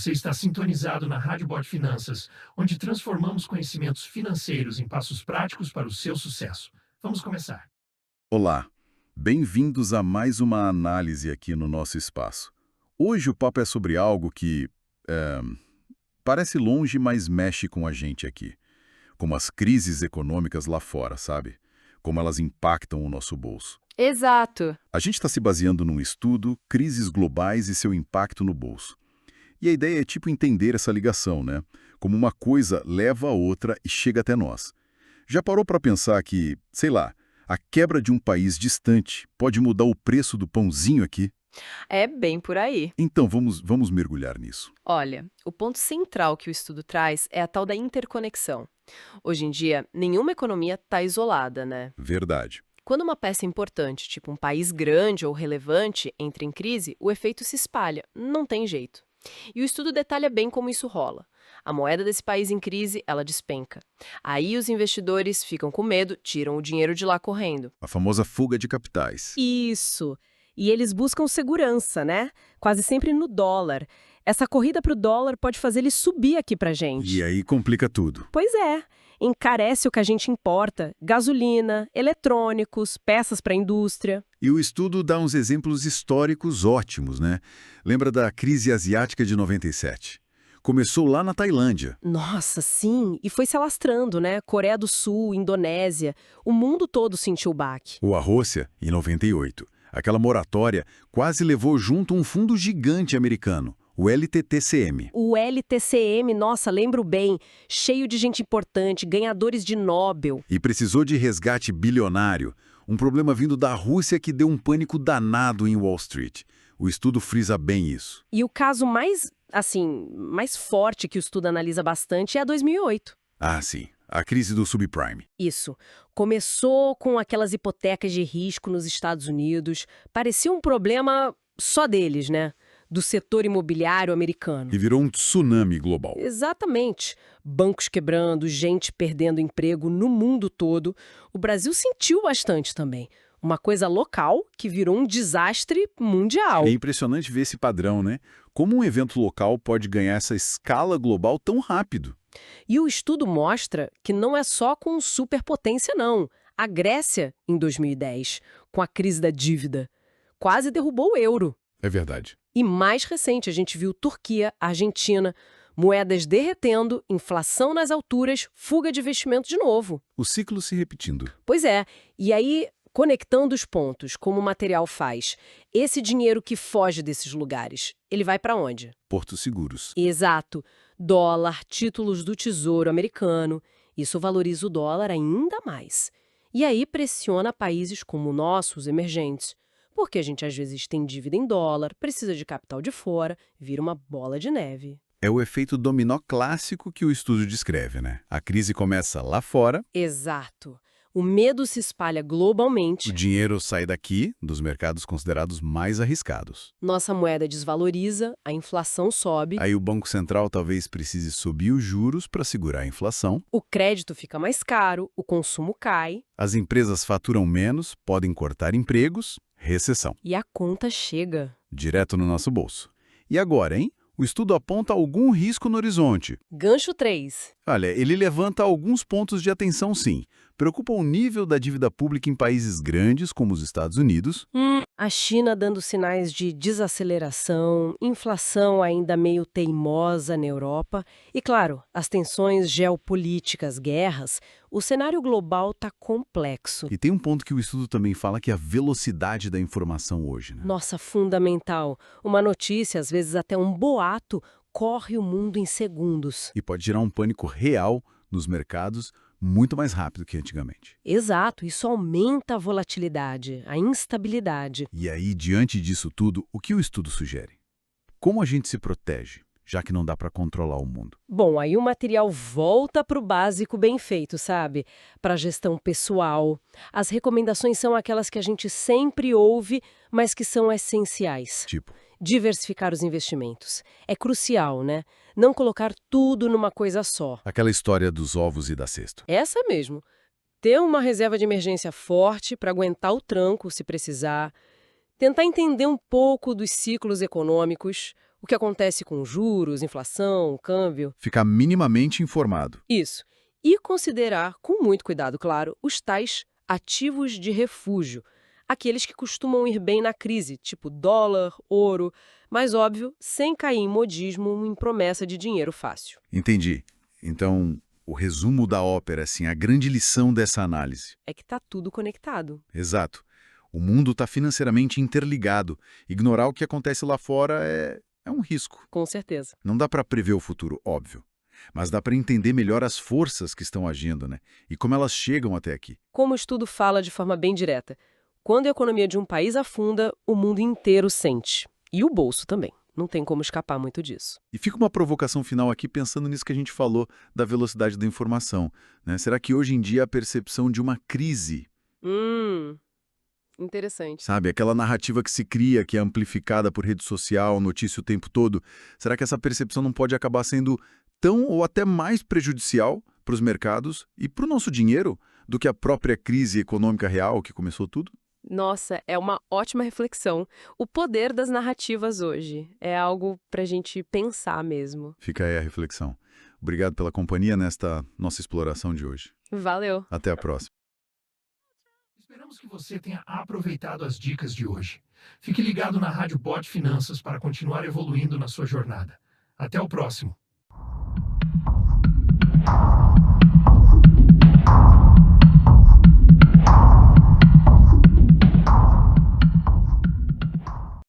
Você está sintonizado na Rádio Bot Finanças, onde transformamos conhecimentos financeiros em passos práticos para o seu sucesso. Vamos começar. Olá, bem-vindos a mais uma análise aqui no nosso espaço. Hoje o papo é sobre algo que parece longe, mas mexe com a gente aqui. Como as crises econômicas lá fora, sabe? Como elas impactam o nosso bolso. Exato. A gente está se baseando num estudo, crises globais e seu impacto no bolso. E a ideia é tipo entender essa ligação, né? Como uma coisa leva a outra e chega até nós. Já parou para pensar que, sei lá, a quebra de um país distante pode mudar o preço do pãozinho aqui? É bem por aí. Então vamos mergulhar nisso. Olha, o ponto central que o estudo traz é a tal da interconexão. Hoje em dia, nenhuma economia está isolada, né? Verdade. Quando uma peça importante, tipo um país grande ou relevante, entra em crise, o efeito se espalha. Não tem jeito. E o estudo detalha bem como isso rola. A moeda desse país em crise, ela despenca. Aí os investidores ficam com medo, tiram o dinheiro de lá correndo. A famosa fuga de capitais. Isso. E eles buscam segurança, né? Quase sempre no dólar. Essa corrida para o dólar pode fazer ele subir aqui pra gente. E aí complica tudo. Pois é. Encarece o que a gente importa: gasolina, eletrônicos, peças para a indústria. E o estudo dá uns exemplos históricos ótimos, né? Lembra da crise asiática de 97? Começou lá na Tailândia. Nossa, sim. E foi se alastrando, né? Coreia do Sul, Indonésia. O mundo todo sentiu o baque. Ou a Rússia, em 98. Aquela moratória quase levou junto um fundo gigante americano, o LTTCM. O LTCM, nossa, lembro bem. Cheio de gente importante, ganhadores de Nobel. E precisou de resgate bilionário, um problema vindo da Rússia que deu um pânico danado em Wall Street. O estudo frisa bem isso. E o caso mais forte que o estudo analisa bastante é a 2008. Ah, sim, a crise do subprime. Isso. Começou com aquelas hipotecas de risco nos Estados Unidos. Parecia um problema só deles, né? Do setor imobiliário americano. E virou um tsunami global. Exatamente. Bancos quebrando, gente perdendo emprego no mundo todo. O Brasil sentiu bastante também. Uma coisa local que virou um desastre mundial. É impressionante ver esse padrão, né? Como um evento local pode ganhar essa escala global tão rápido. E o estudo mostra que não é só com superpotência, não. A Grécia, em 2010, com a crise da dívida, quase derrubou o euro. É verdade. E mais recente, a gente viu Turquia, Argentina, moedas derretendo, inflação nas alturas, fuga de investimento de novo. O ciclo se repetindo. Pois é, e aí, conectando os pontos, como o material faz, esse dinheiro que foge desses lugares, ele vai para onde? Portos seguros. Exato. Dólar, títulos do Tesouro americano. Isso valoriza o dólar ainda mais. E aí pressiona países como o nosso, os emergentes. Porque a gente às vezes tem dívida em dólar, precisa de capital de fora, vira uma bola de neve. É o efeito dominó clássico que o estudo descreve, né? A crise começa lá fora, Exato. O medo se espalha globalmente, o dinheiro sai daqui, dos mercados considerados mais arriscados. nossa moeda desvaloriza, a inflação sobe, Aí o Banco Central talvez precise subir os juros para segurar a inflação, o crédito fica mais caro, o consumo cai as empresas faturam menos, podem cortar empregos, recessão. e a conta chega. Direto no nosso bolso. E agora, hein? O estudo aponta algum risco no horizonte. Gancho 3. Olha, ele levanta alguns pontos de atenção, sim. Preocupa o nível da dívida pública em países grandes, como os Estados Unidos. A China dando sinais de desaceleração, inflação ainda meio teimosa na Europa e, claro, as tensões geopolíticas, guerras, o cenário global está complexo. E tem um ponto que o estudo também fala que é a velocidade da informação hoje, né? Nossa, fundamental. Uma notícia, às vezes até um boato, corre o mundo em segundos. E pode gerar um pânico real nos mercados muito mais rápido que antigamente. Exato, isso aumenta a volatilidade, a instabilidade. E aí, diante disso tudo, o que o estudo sugere? Como a gente se protege, já que não dá para controlar o mundo? Bom, aí o material volta para o básico bem feito, sabe? Para a gestão pessoal. As recomendações são aquelas que a gente sempre ouve, mas que são essenciais. Tipo, Diversificar os investimentos. É crucial, né? Não colocar tudo numa coisa só. aquela história dos ovos e da cesta. Essa mesmo. Ter uma reserva de emergência forte para aguentar o tranco se precisar. Tentar entender um pouco dos ciclos econômicos, O que acontece com juros, inflação, câmbio. Ficar minimamente informado. Isso. E considerar, com muito cuidado, claro, os tais ativos de refúgio. Aqueles que costumam ir bem na crise, tipo dólar, ouro, mas, óbvio, sem cair em modismo ou em promessa de dinheiro fácil. Entendi. Então, o resumo da ópera, assim, a grande lição dessa análise. É que tá tudo conectado. Exato. O mundo está financeiramente interligado. Ignorar o que acontece lá fora é um risco. Com certeza. Não dá para prever o futuro, óbvio. Mas dá para entender melhor as forças que estão agindo, né? E como elas chegam até aqui. Como o estudo fala de forma bem direta, quando a economia de um país afunda, o mundo inteiro sente. E o bolso também. Não tem como escapar muito disso. E fica uma provocação final aqui pensando nisso que a gente falou da velocidade da informação, né? Será que hoje em dia a percepção de uma crise, Interessante. sabe? Aquela narrativa que se cria, que é amplificada por rede social, notícia o tempo todo, será que essa percepção não pode acabar sendo tão ou até mais prejudicial para os mercados e para o nosso dinheiro do que a própria crise econômica real que começou tudo? Nossa, é uma ótima reflexão. O poder das narrativas hoje é algo pra gente pensar mesmo. Fica aí a reflexão. Obrigado pela companhia nesta nossa exploração de hoje. Valeu! Até a próxima. Esperamos que você tenha aproveitado as dicas de hoje. Fique ligado na Rádio Bot Finanças para continuar evoluindo na sua jornada. Até o próximo.